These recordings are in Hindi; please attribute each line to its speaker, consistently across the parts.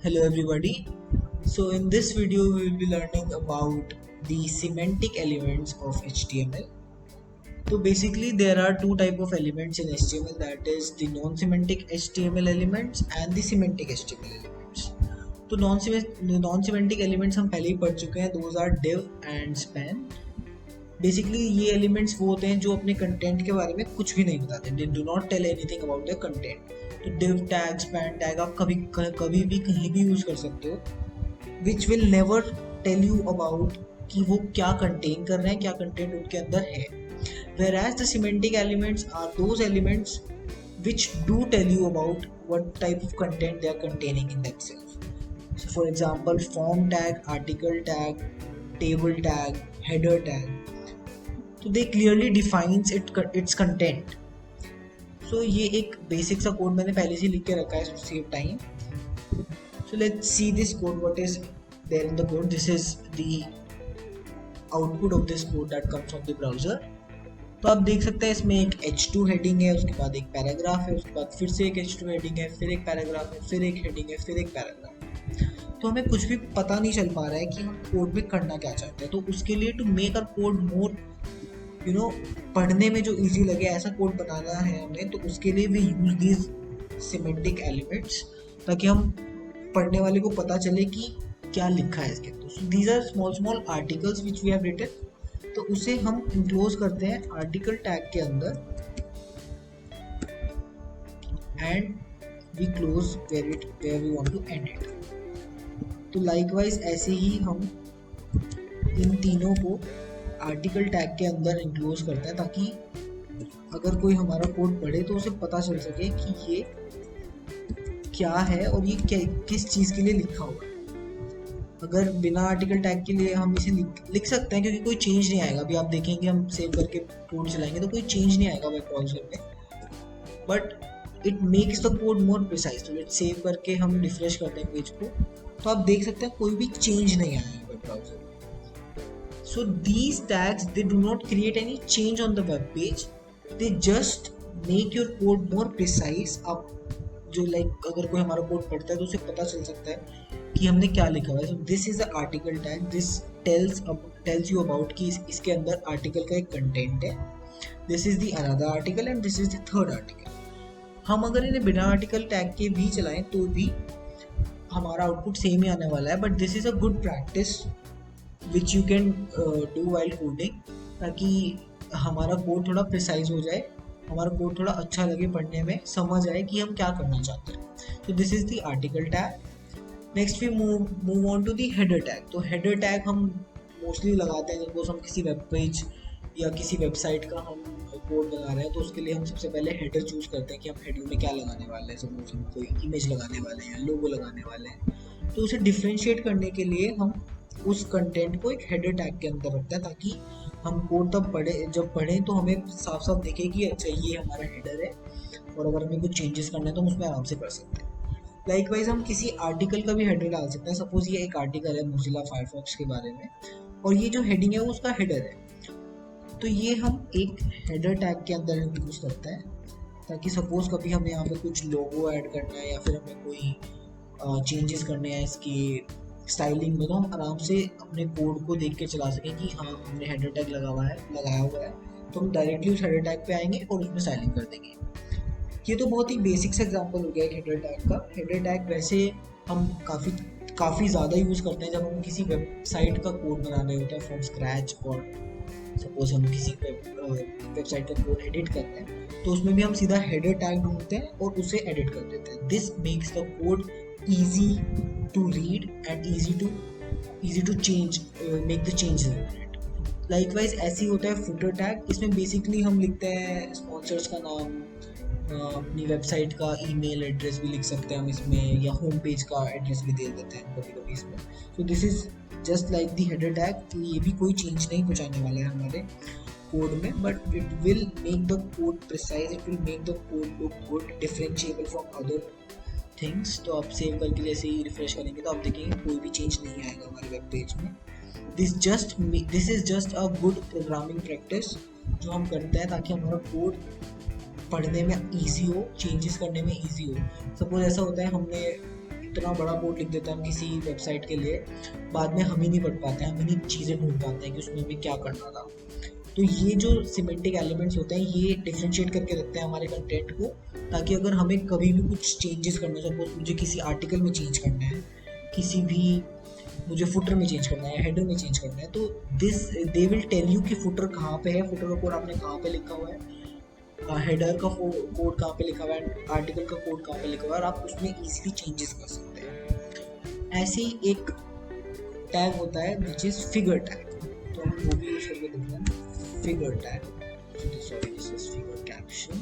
Speaker 1: Hello everybody. So in this video we will be learning about the semantic elements of HTML. So basically there are two type of elements in HTML, that is the non-semantic HTML elements and the semantic HTML elements. तो नॉन सिमेंटिक एलिमेंट्स हम पहले ही पढ़ चुके हैं, those are div and span. Basically ये एलिमेंट्स वो होते हैं जो अपने कंटेंट के बारे में कुछ भी नहीं बताते, they do not tell anything about the content. तो div टैग, span टैग आप कभी भी कहीं भी यूज कर सकते हो, which will never tell you about कि वो क्या कंटेन कर रहे हैं, क्या कंटेंट उनके अंदर है. whereas the semantic elements are those elements which do tell you about what type of content they are containing in themselves. So for example, form tag, article tag, table tag, header tag, so they clearly defines its content. So ये एक बेसिक सा कोड मैंने पहले से लिख के रखा है to save time. So let's see this code, what is there in the code. This is the output of this code that comes from the browser. तो आप देख सकते हैं इसमें एक H2 हेडिंग है, उसके बाद एक पैराग्राफ है, उसके बाद फिर से एक H2 हेडिंग है, फिर एक पैराग्राफ है, फिर एक हेडिंग है, फिर एक पैराग्राफ. तो हमें कुछ भी पता नहीं चल पा रहा है कि हम कोड में करना क्या चाहते हैं. तो उसके लिए टू मेक अ कोड मोर पढ़ने में जो इजी लगे ऐसा कोड बनाना है हमें, तो उसके लिए we use these semantic elements, ताकि हम पढ़ने वाले को पता चले कि क्या लिखा है इसके अंदर. So these are small small articles which we have written. तो उसे हम इनक्लोज करते हैं आर्टिकल टैग के अंदर and we close where we want to end it. तो लाइकवाइज ऐसे ही हम इन तीनों को आर्टिकल टैग के अंदर इनक्लोज करते हैं, ताकि अगर कोई हमारा कोड पढ़े तो उसे पता चल सके कि ये क्या है और ये किस चीज़ के लिए लिखा हुआ है. अगर बिना आर्टिकल टैग के लिए हम इसे लिख सकते हैं, क्योंकि कोई चेंज नहीं आएगा. अभी आप देखेंगे हम सेव करके कोड चलाएंगे तो कोई चेंज नहीं आएगा वेब ब्राउज़र में, but it makes the code more precise. तो लेट्स सेव करके हम रिफ्रेश करते हैं पेज को, तो आप देख सकते हैं कोई भी चेंज नहीं आया है वेब ब्राउज़र में. So these tags, they do not create any change on the web page. They just make your code more precise. अब जो अगर कोई हमारा कोड पढ़ता है तो उसे पता चल सकता है कि हमने क्या लिखा हुआ है. So this is the article tag. This tells you about कि इसके अंदर आर्टिकल का एक कंटेंट है. This is the another article and this is the third article. हम अगर इन्हें बिना आर्टिकल टैग के भी चलाएं तो भी हमारा आउटपुट सेम ही आने वाला है. But this is a good practice which you can do while coding, ताकि हमारा कोड थोड़ा प्रिसाइज हो जाए, हमारा कोड थोड़ा अच्छा लगे पढ़ने में, समझ आए कि हम क्या करना चाहते हैं. तो this is the article tag. Next we move on to the header tag. तो हेडर टैग हम मोस्टली लगाते हैं जब हम किसी वेब पेज या किसी वेबसाइट का हम कोड बना रहे हैं, तो उसके लिए हम सबसे पहले हेडर चूज करते हैं कि हम हेडर में क्या लगाने वाले हैं. सपोज हम कोई इमेज लगाने वाले हैं, लोगो लगाने वाले हैं, तो उसे डिफ्रेंशिएट करने के लिए हम उस कंटेंट को एक हेडर टैग के अंदर रखते हैं, ताकि हम कोड जब पढ़ें तो हमें साफ साफ दिखे कि अच्छा ये हमारा हेडर है, और अगर हमें कुछ चेंजेस करना है तो हम उसमें आराम से कर सकते हैं. लाइकवाइज हम किसी आर्टिकल का भी हेडर डाल सकते हैं. सपोज ये एक आर्टिकल है मोजिला फायरफॉक्स के बारे में, और ये जो हेडिंग है वो उसका हेडर है, तो ये हम एक हेडर टैग के अंदर यूज करते हैं, ताकि सपोज कभी हमें यहाँ पे कुछ लोगो ऐड करना है या फिर हमें कोई चेंजेस करने हैं इसकी स्टाइलिंग में, तो हम आराम से अपने कोड को देख के चला सकें कि हाँ हमने हेडर टैग लगाया हुआ है, तो हम डायरेक्टली उस हेडर टैग पे आएंगे और उसमें स्टाइलिंग कर देंगे. ये तो बहुत ही बेसिक सा एग्जांपल हो गया है हेडर टैग का. हेडर टैग वैसे हम काफ़ी ज़्यादा यूज़ करते हैं जब हम किसी वेबसाइट का कोड बना रहे होते हैं फ्रॉम स्क्रैच, और सपोज हम किसी वेबसाइट का कोड एडिट करते हैं तो उसमें भी हम सीधा हेडर टैग ढूंढते हैं और उसे एडिट कर देते हैं. This makes the code easy to read and easy to change, make the changes in it. Likewise ऐसे ही होता है footer tag. इसमें बेसिकली हम लिखते हैं स्पॉन्सर्स का नाम, अपनी वेबसाइट का ईमेल एड्रेस भी लिख सकते हैं हम इसमें, या होम पेज का एड्रेस भी दे देते हैं कभी कभी इसमें. So this is just like the header tag. तो ये भी कोई चेंज नहीं पहुँचाने वाले हैं हमारे कोड में, but it will make the code precise, it will make the code look good, differentiable from other things. तो आप सेव करके जैसे ही रिफ्रेश करेंगे तो आप देखेंगे कोई भी चेंज नहीं आएगा हमारे वेब पेज में. This is just a good programming practice जो हम करते हैं, ताकि हमारा कोड पढ़ने में ईजी हो, चेंजेस करने में ईजी हो. सपोज ऐसा होता है हमने इतना बड़ा कोड लिख देते हैं हम किसी वेबसाइट के लिए, बाद में हम ही नहीं पढ़ पाते हैं, हम ही नहीं चीज़ें ढूंढ पाते हैं कि उसमें हमें क्या करना था। तो ये जो सिमेंटिक एलिमेंट्स होते हैं ये डिफ्रेंशिएट करके रखते हैं हमारे कंटेंट को, ताकि अगर हमें कभी भी कुछ चेंजेस करना है, सपोज मुझे किसी आर्टिकल में चेंज करना है, किसी भी मुझे फुटर में चेंज करना है, हेडर में चेंज करना है, तो this they will tell you कि फुटर कहाँ पे है, फुटर का कोड आपने कहाँ पे लिखा हुआ है, हेडर का कोड कहाँ पे लिखा हुआ है, आर्टिकल का कोड कहाँ पे लिखा हुआ है, और आप उसमें इजीली चेंजेस कर सकते हैं। ऐसे ही एक टैग होता है विच इज फिगर टैग, तो हम वो भी यूज करके देखते हैं। Figure tag, sorry, this is figure caption.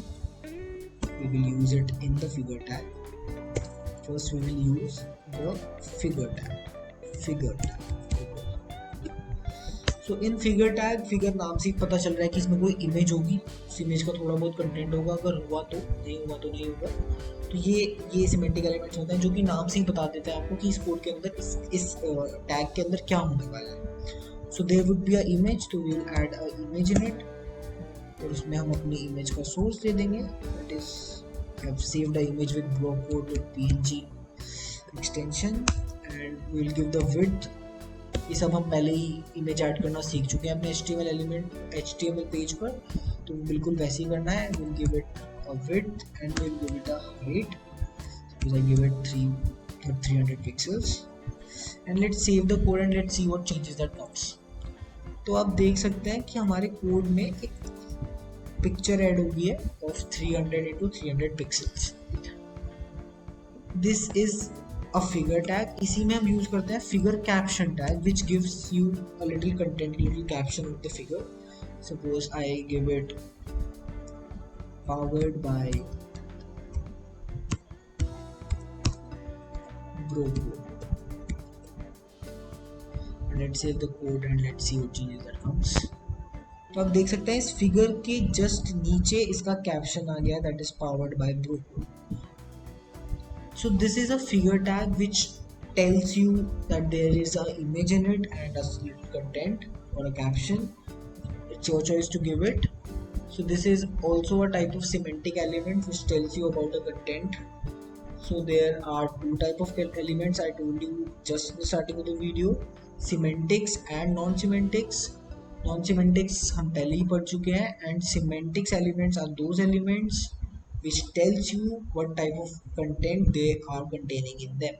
Speaker 1: We will use it in the figure tag. First we will use the figure tag. Figure tag. So in figure tag, figure नाम से ही पता चल रहा है कि इसमें कोई इमेज होगी, उस इमेज का थोड़ा बहुत कंटेंट होगा, अगर हुआ तो, नहीं हुआ तो नहीं होगा। तो ये सिमेंटिक एलिमेंट्स होते हैं जो कि नाम से ही बता देते हैं आपको कि इस कोड के अंदर इस टैग के अंदर क्या होने वाला है। So there would be a image, तो we will add a image in it, और उसमें हम अपनी इमेज का सोर्स दे देंगे, that is I have saved a image with block code with png extension, and we will give the width. ये सब हम पहले ही इमेज ऐड करना सीख चुके हैं अपने HTML पेज पर, तो बिल्कुल वैसे ही करना है। Will give it a width and will give it a height, suppose I give it 300 pixels, and let's save the code and let's see what changes that comes. तो आप देख सकते हैं कि हमारे कोड में एक पिक्चर ऐड हो गई है of 300 into 300 pixels. This is a figure tag. इसी में हम यूज करते हैं figure caption tag which gives you a little content, little caption of the figure. Suppose I give it powered by Broco, and let's save the code and let's see what changes that comes. तो आप देख सकते हैं इस फिगर के जस्ट नीचे इसका कैप्शन आ गया, that is powered by Broco. So this is a figure tag which tells you that there is a image in it and a little content or a caption. It's your choice to give it. So this is also a type of semantic element which tells you about the content. So there are two type of elements I told you just in the starting of the video, semantics and non-semantics. Non-semantics हम पहले ही पढ़ चुके हैं, and semantics elements are those elements which tells you what type of content they are containing in them.